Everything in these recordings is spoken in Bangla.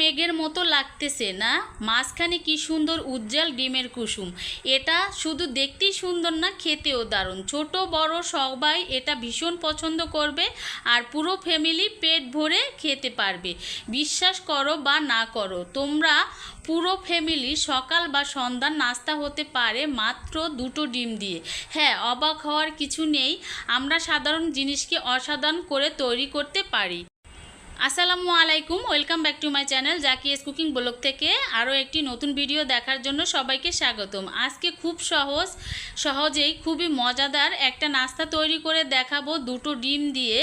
মেঘের মতো লাগতেছে না? মাঝখানে কি সুন্দর উজ্জ্বল ডিমের কুসুম। এটা শুধু দেখতেই সুন্দর না, খেতেও দারুণ। ছোট বড় সবাই এটা ভীষণ পছন্দ করবে আর পুরো ফ্যামিলি পেট ভরে খেতে পারবে। বিশ্বাস করো বা না করো, তোমরা পুরো ফ্যামিলি সকাল বা সন্ধ্যার নাস্তা হতে পারে মাত্র 2টো ডিম দিয়ে। হ্যাঁ, অবাক হওয়ার কিছু নেই, আমরা সাধারণ জিনিসকে অসাধারণ করে তৈরি করতে পারি। আসসালামু আলাইকুম, welcome back to my channel Zakia's cooking blog থেকে আরও একটি নতুন ভিডিও দেখার জন্য সবাইকে স্বাগতম। আজকে খুব সহজেই খুবই মজাদার একটা নাস্তা তৈরি করে দেখাবো 2টো ডিম দিয়ে।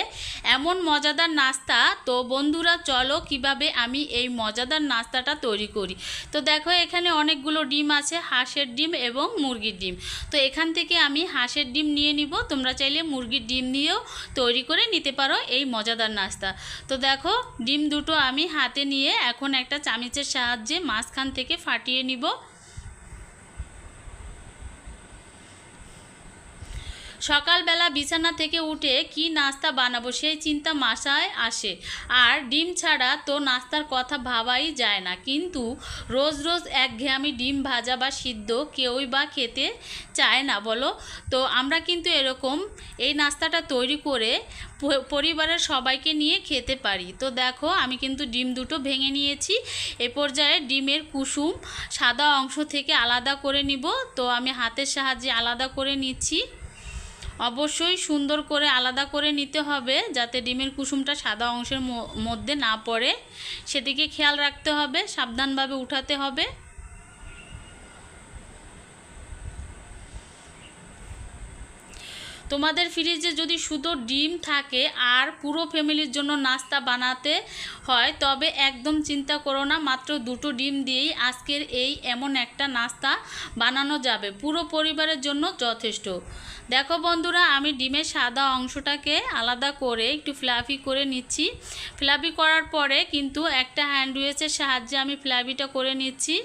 এমন মজাদার নাস্তা, তো বন্ধুরা চলো কিভাবে আমি এই মজাদার নাস্তাটা তৈরি করি। তো দেখো এখানে অনেকগুলো ডিম আছে, হাঁসের ডিম এবং মুরগির ডিম। তো এখান থেকে আমি হাঁসের ডিম নিয়ে নিব, তোমরা চাইলে মুরগির ডিম দিয়েও তৈরি করে নিতে পারো এই মজাদার নাস্তা। তো দেখো ডিম দুটো আমি হাতে নিয়ে এখন একটা চামচের সাহায্যে মাঝখান থেকে ফাটিয়ে নিব। সকালবেলা বিছানা থেকে উঠে কি নাস্তা বানাবো সেই চিন্তা মাথায় আসে, আর ডিম ছাড়া তো নাস্তার কথা ভাবাই যায় না। কিন্তু রোজ রোজ একঘেয়েমি ডিম ভাজা বা সিদ্ধ কেউই বা খেতে চায় না বলো। তো আমরা কিন্তু এরকম এই নাস্তাটা তৈরি করে পরিবারের সবাইকে নিয়ে খেতে পারি। তো দেখো আমি কিন্তু ডিম দুটো ভেঙে নিয়েছি। এ পর্যায়ে ডিমের কুসুম সাদা অংশ থেকে আলাদা করে নিব। তো আমি হাতের সাহায্যে আলাদা করে নিচ্ছি। অবশ্যই সুন্দর করে আলাদা করে নিতে হবে যাতে ডিমের কুসুমটা সাদা অংশের মধ্যে না পড়ে, সেদিকে খেয়াল রাখতে হবে, সাবধানভাবে উঠাতে হবে। তোমাদের ফ্রিজে যদি শুধু ডিম থাকে আর পুরো ফ্যামিলির জন্য নাস্তা বানাতে হয় তবে একদম চিন্তা করো না, মাত্র 2টো ডিম দিয়েই আজকের এমন একটা নাস্তা বানানো যাবে, পুরো পরিবারের জন্য যথেষ্ট। দেখো বন্ধুরা, আমি ডিমের সাদা অংশটাকে আলাদা করে একটু ফ্লাফি করে নিচ্ছি। ফ্লাফি করার পরে কিন্তু একটা হ্যান্ড উইচের সাহায্যে আমি ফ্লাফিটা করে নিচ্ছি।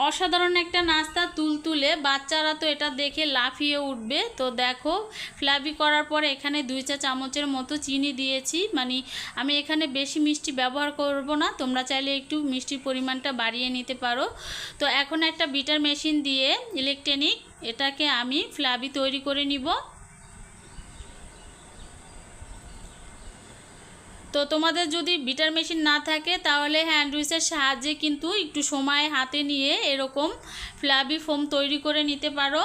অসাধারণ একটা নাস্তা, তুলতুলে, বাচ্চারা তো এটা দেখে লাফিয়ে উঠবে। তো দেখো ফ্লাফি করার পরে এখানে 2 চা চামচের মতো চিনি দিয়েছি, মানে আমি এখানে বেশি মিষ্টি ব্যবহার করব না, তোমরা চাইলে একটু মিষ্টির পরিমাণটা বাড়িয়ে নিতে পারো। তো এখন একটা বিটার মেশিন দিয়ে ইলেকট্রনিক এটাকে আমি ফ্লাফি তৈরি করে নিব। তো তোমাদের যদি বিটার মেশিন না থাকে তাহলে হ্যান্ড উইচের সাহায্যে কিন্তু একটু সময় হাতে নিয়ে এরকম ফ্লাফি ফোম তৈরি করে নিতে পারো।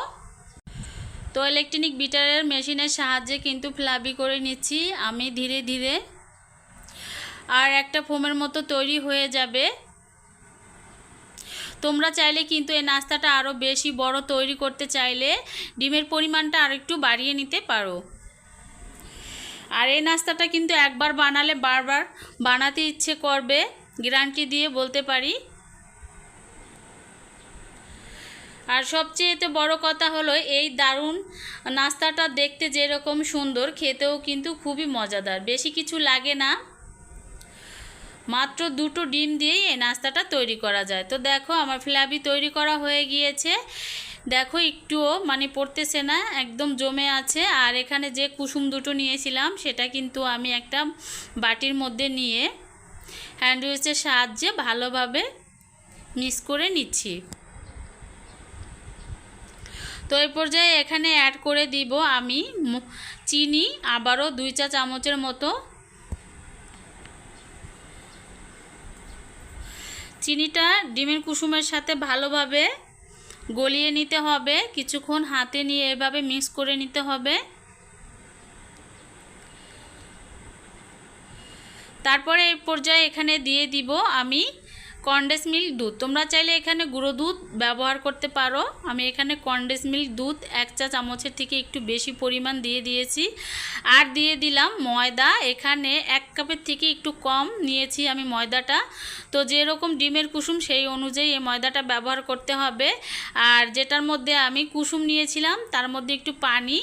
তো ইলেকট্রনিক বিটারের মেশিনের সাহায্যে কিন্তু ফ্লাফি করে নিচ্ছি আমি ধীরে ধীরে, আর একটা ফোমের মতো তৈরি হয়ে যাবে। তোমরা চাইলে কিন্তু এই নাস্তাটা আরও বেশি বড় তৈরি করতে চাইলে ডিমের পরিমাণটা আর একটু বাড়িয়ে নিতে পারো। আর এই নাস্তাটা কিন্তু একবার বানালে বারবার বানাতে ইচ্ছে করবে, গ্যারান্টি দিয়ে বলতে পারি। আর সবচেয়ে বড় কথা হলো এই দারুণ নাস্তাটা দেখতে যেরকম সুন্দর, খেতেও কিন্তু খুবই মজাদার, বেশি কিছু লাগে না, মাত্র 2টো ডিম দিয়েই এই নাস্তাটা তৈরি করা যায়। তো দেখো আমার ফ্লাফি তৈরি করা হয়ে গিয়েছে, দেখো একটুও মানে পড়তেছে না, একদম জমে আছে। আর এখানে যে কুসুম দুটো নিয়েছিলাম সেটা কিন্তু আমি একটা বাটির মধ্যে নিয়ে হ্যান্ড উইচের সাহায্যে ভালোভাবে মিক্স করে নিচ্ছি। তো এই পর্যায়ে এখানে অ্যাড করে দিব আমি চিনি, আবারও 2 চা চামচের মতো। চিনিটা ডিমের কুসুমের সাথে ভালোভাবে গলিয়ে নিতে হবে, কিছুক্ষণ হাতে নিয়ে এভাবে মিক্স করে নিতে হবে। তারপরে এই পর্যায়ে এখানে দিয়ে দিব আমি কনডেন্স মিল্ক দুধ, তোমরা চাইলে এখানে গুঁড়ো দুধ ব্যবহার করতে পারো। আমি এখানে কনডেন্স মিল্ক দুধ 1 চা চামচের থেকে একটু বেশি পরিমাণ দিয়ে দিয়েছি। আর দিয়ে দিলাম ময়দা, এখানে 1 কাপের থেকে একটু কম নিয়েছি আমি ময়দাটা। তো যেরকম ডিমের কুসুম সেই অনুযায়ী এই ময়দাটা ব্যবহার করতে হবে। আর যেটার মধ্যে আমি কুসুম নিয়েছিলাম তার মধ্যে একটু পানি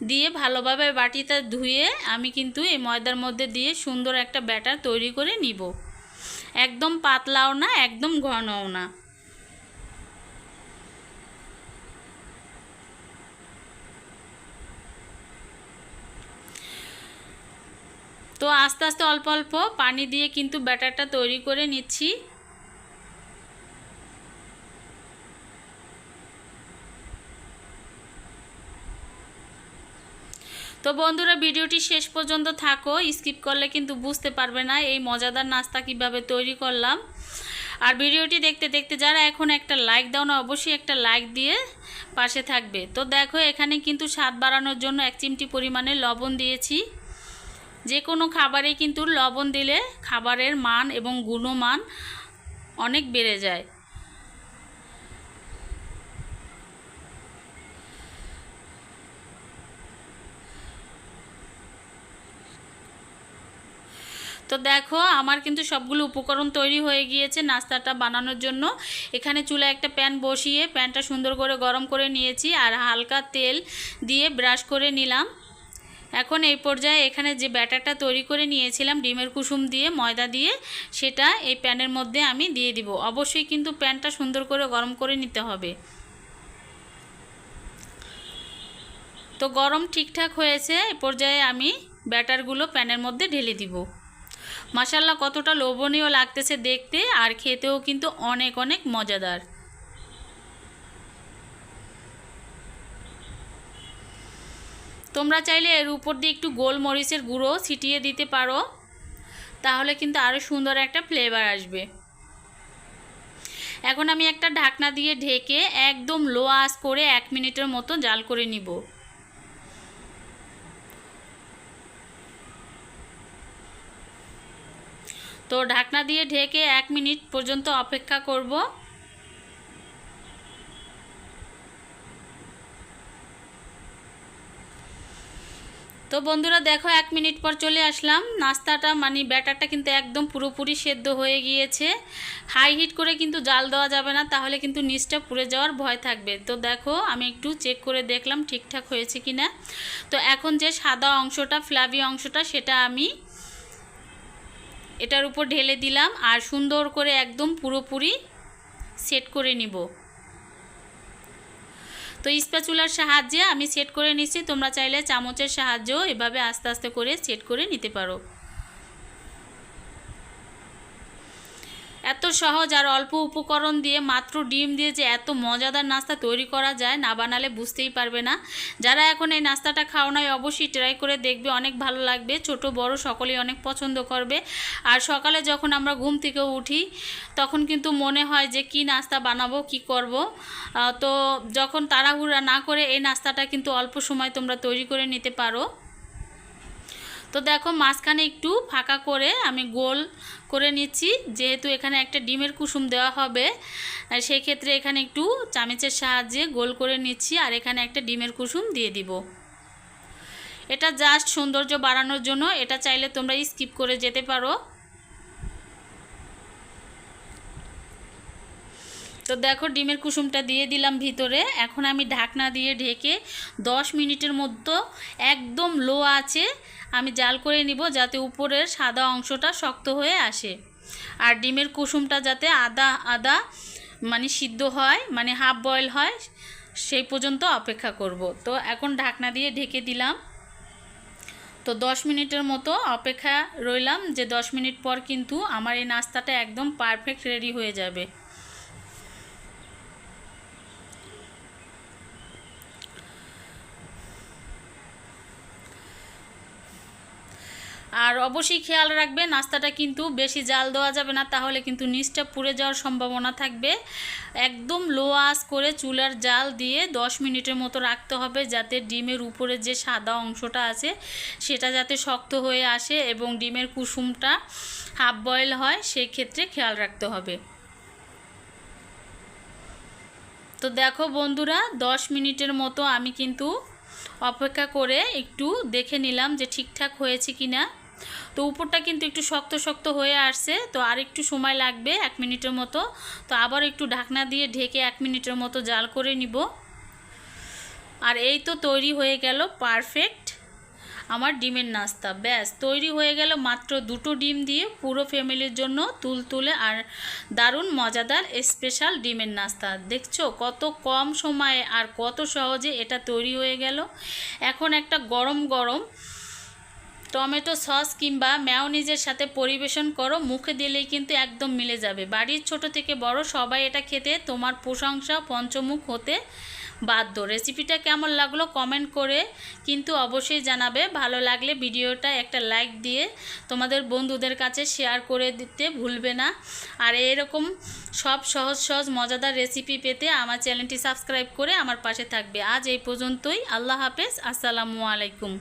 দিয়ে ভালোভাবে বাটিটা ধুয়ে আমি কিন্তু এই ময়দার মধ্যে দিয়ে সুন্দর একটা ব্যাটার তৈরি করে নিব, একদম পাতলাও না একদম ঘনও না। তো আস্তে আস্তে অল্প অল্প পানি দিয়ে কিন্তু ব্যাটারটা তৈরি করে নিচ্ছি। তো বন্ধুরা ভিডিওটি শেষ পর্যন্ত থাকো, স্কিপ করলে কিন্তু বুঝতে পারবে না এই মজাদার নাস্তা কিভাবে তৈরি করলাম। আর ভিডিওটি দেখতে দেখতে যারা এখন একটা লাইক দাও না, অবশ্যই একটা লাইক দিয়ে পাশে থাকবে। তো দেখো এখানে কিন্তু স্বাদ বাড়ানোর জন্য 1 চিমটি পরিমাণে লবণ দিয়েছি। যে কোনো খাবারে কিন্তু লবণ দিলে খাবারের মান এবং গুণমান অনেক বেড়ে যায়। তো দেখো আমার কিন্তু সবগুলো উপকরণ তৈরি হয়ে গিয়েছে নাস্তাটা বানানোর জন্য। এখানে চুলায় একটা প্যান বসিয়ে প্যানটা সুন্দর করে গরম করে নিয়েছি আর হালকা তেল দিয়ে ব্রাশ করে নিলাম। এখন এই পর্যায়ে এখানে যে ব্যাটারটা তৈরি করে নিয়েছিলাম ডিমের কুসুম দিয়ে ময়দা দিয়ে, সেটা এই প্যানের মধ্যে আমি দিয়ে দিব। অবশ্যই কিন্তু প্যানটা সুন্দর করে গরম করে নিতে হবে। তো গরম ঠিকঠাক হয়েছে, এই পর্যায়ে আমি ব্যাটারগুলো প্যানের মধ্যে ঢেলে দিব। মাশাআল্লাহ কতটা লোভনীয় লাগতেছে দেখতে, আর খেতেও কিন্তু অনেক অনেক মজাদার। তোমরা চাইলে এর উপর দিয়ে একটু গোলমরিচের গুঁড়ো ছিটিয়ে দিতে পারো, তাহলে কিন্তু আরও সুন্দর একটা ফ্লেভার আসবে। এখন আমি একটা ঢাকনা দিয়ে ঢেকে একদম লো আঁচ করে 1 মিনিটের মতো জাল করে নিব। তো ঢাকনা দিয়ে ঢেকে 1 মিনিট পর্যন্ত অপেক্ষা করব। তো বন্ধুরা দেখো 1 মিনিট পর চলে আসলাম। নাস্তাটা মানে ব্যাটারটা কিন্তু একদম পুরোপুরি সেদ্ধ হয়ে গিয়েছে। হাই হিট করে কিন্তু জাল দেওয়া যাবে না, তাহলে কিন্তু নিচটা পুড়ে যাওয়ার ভয় থাকবে। তো দেখো আমি একটু চেক করে দেখলাম ঠিকঠাক হয়েছে কিনা। তো এখন যে সাদা অংশটা ফ্লাভি অংশটা সেটা আমি এটার উপর ঢেলে দিলাম আর সুন্দর করে একদম পুরোপুরি সেট করে নিব। তো স্প্যাচুলার সাহায্যে আমি সেট করে নিচ্ছি, তোমরা চাইলে চামচের সাহায্যেও এভাবে আস্তে আস্তে করে সেট করে নিতে পারো। এত সহজ আর অল্প উপকরণ দিয়ে মাত্র ডিম দিয়ে যে এত মজাদার নাস্তা তৈরি করা যায়, না বানালে বুঝতেই পারবে না। যারা এখন এই নাস্তাটা খাও নাই অবশ্যই ট্রাই করে দেখবে, অনেক ভালো লাগবে। ছোট বড় সকলেই অনেক পছন্দ করবে। আর সকালে যখন আমরা ঘুম থেকে উঠি তখন কিন্তু মনে হয় যে কি নাস্তা বানাবো, কি করব। তো যখন তাড়াহুড়া না করে এই নাস্তাটা কিন্তু অল্প সময় তোমরা তৈরি করে নিতে পারো। তো দেখো মাঝখানে একটু ফাঁকা করে আমি গোল করে নিচ্ছি, যেহেতু এখানে একটা ডিমের কুসুম দেওয়া হবে সেই ক্ষেত্রে এখানে একটু চামচের সাহায্যে গোল করে নিচ্ছি আর এখানে একটা ডিমের কুসুম দিয়ে দিব। এটা জাস্ট সৌন্দর্য বাড়ানোর জন্য, এটা চাইলে তোমরা স্কিপ করে যেতে পারো। তো দেখো ডিমের কুসুমটা দিয়ে দিলাম ভিতরে। এখন আমি ঢাকনা দিয়ে ঢেকে 10 মিনিটের মধ্যে একদম লো আঁচে আমি জাল করে নিব, যাতে উপরের সাদা অংশটা শক্ত হয়ে আসে আর ডিমের কুসুমটা যাতে আদা আদা মানে সিদ্ধ হয়, মানে হাফ বয়েল হয়, সেই পর্যন্ত অপেক্ষা করব। তো এখন ঢাকনা দিয়ে ঢেকে দিলাম। তো 10 মিনিটের মতো অপেক্ষা রইলাম, যে 10 মিনিট পর কিন্তু আমার এই নাস্তাটা একদম পারফেক্ট রেডি হয়ে যাবে। আর অবশ্যই খেয়াল রাখবে নাস্তাটা কিন্তু বেশি জাল দেওয়া যাবে না, তাহলে কিন্তু নিচটা পুড়ে যাওয়ার সম্ভাবনা থাকবে। একদম লো আঁচ করে চুলার জাল দিয়ে 10 মিনিটের মতো রাখতে হবে, যাতে ডিমের উপরে যে সাদা অংশটা আছে সেটা যাতে শক্ত হয়ে আসে এবং ডিমের কুসুমটা হাফ বয়েল হয়, সেই ক্ষেত্রে খেয়াল রাখতে হবে। তো দেখো বন্ধুরা 10 মিনিটের মতো আমি কিন্তু অপেক্ষা করে একটু দেখে নিলাম যে ঠিকঠাক হয়েছে কিনা। তো উপরটা কিন্তু একটু শক্ত শক্ত হয়ে আসছে, তো আর একটু সময় লাগবে 1 মিনিটের মতো। তো আবার একটু ঢাকনা দিয়ে ঢেকে 1 মিনিটের মতো জাল করে নিব। আর এই তো তৈরি হয়ে গেল পারফেক্ট আমার ডিমের নাস্তা। ব্যাস তৈরি হয়ে গেল মাত্র 2টো ডিম দিয়ে পুরো ফ্যামিলির জন্য তুলতুলে আর দারুণ মজাদার স্পেশাল ডিমের নাস্তা। দেখছো কত কম সময়ে আর কত সহজে এটা তৈরি হয়ে গেল। এখন একটা গরম গরম টমেটো সস কিংবা মেয়োনিজের সাথে পরিবেশন করো, মুখে দিলেই কিন্তু একদম মিলে যাবে। বাড়ির ছোট থেকে বড় সবাই এটা খেতে তোমার প্রশংসা পঞ্চমুখ হতে বাধ্য। রেসিপিটা কেমন লাগলো কমেন্ট করে কিন্তু অবশ্যই জানাবে। ভালো লাগলে ভিডিওটা একটা লাইক দিয়ে তোমাদের বন্ধুদের কাছে শেয়ার করে দিতে ভুলবে না। আর এরকম সব সহজ সহজ মজাদার রেসিপি পেতে আমার চ্যানেলটি সাবস্ক্রাইব করে আমার পাশে থাকবে। আজ এই পর্যন্তই। আল্লাহ হাফেজ। আসসালামু আলাইকুম।